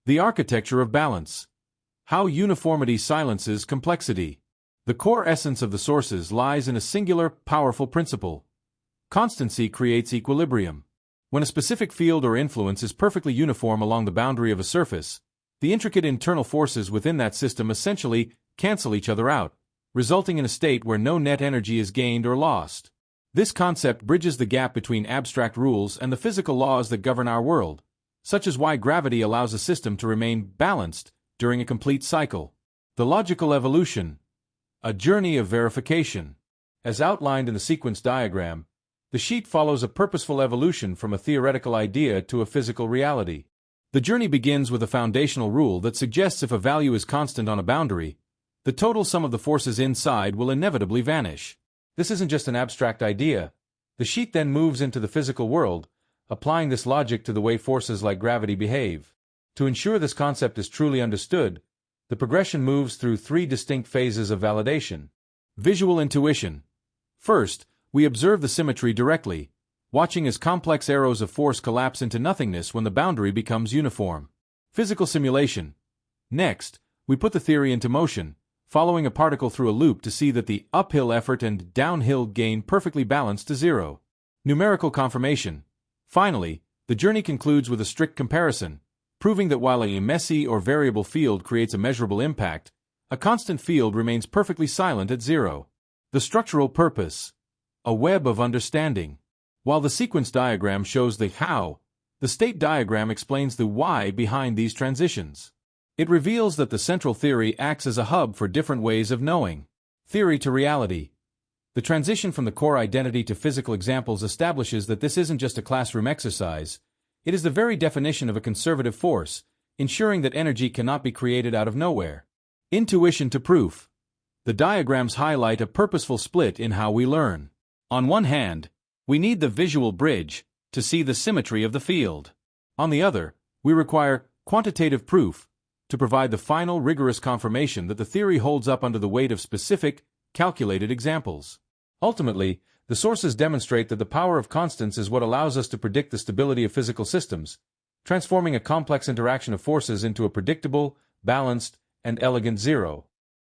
The architecture of balance. How uniformity silences complexity. The core essence of the sources lies in a singular, powerful principle. Constancy creates equilibrium. When a specific field or influence is perfectly uniform along the boundary of a surface, the intricate internal forces within that system essentially cancel each other out, resulting in a state where no net energy is gained or lost. This concept bridges the gap between abstract rules and the physical laws that govern our world, such as why gravity allows a system to remain balanced during a complete cycle. The logical evolution. A journey of verification. As outlined in the sequence diagram, the sheet follows a purposeful evolution from a theoretical idea to a physical reality. The journey begins with a foundational rule that suggests if a value is constant on a boundary, the total sum of the forces inside will inevitably vanish. This isn't just an abstract idea. The sheet then moves into the physical world, applying this logic to the way forces like gravity behave. To ensure this concept is truly understood, the progression moves through three distinct phases of validation. Visual intuition. First, we observe the symmetry directly, watching as complex arrows of force collapse into nothingness when the boundary becomes uniform. Physical simulation. Next, we put the theory into motion, following a particle through a loop to see that the uphill effort and downhill gain perfectly balance to zero. Numerical confirmation. Finally, the journey concludes with a strict comparison, proving that while a messy or variable field creates a measurable impact, a constant field remains perfectly silent at zero. The structural purpose. A web of understanding. While the sequence diagram shows the how, the state diagram explains the why behind these transitions. It reveals that the central theory acts as a hub for different ways of knowing. Theory to reality. The transition from the core identity to physical examples establishes that this isn't just a classroom exercise, it is the very definition of a conservative force, ensuring that energy cannot be created out of nowhere. Intuition to proof. The diagrams highlight a purposeful split in how we learn. On one hand, we need the visual bridge to see the symmetry of the field. On the other, we require quantitative proof to provide the final rigorous confirmation that the theory holds up under the weight of specific, calculated examples. Ultimately, the sources demonstrate that the power of constants is what allows us to predict the stability of physical systems, transforming a complex interaction of forces into a predictable, balanced, and elegant zero.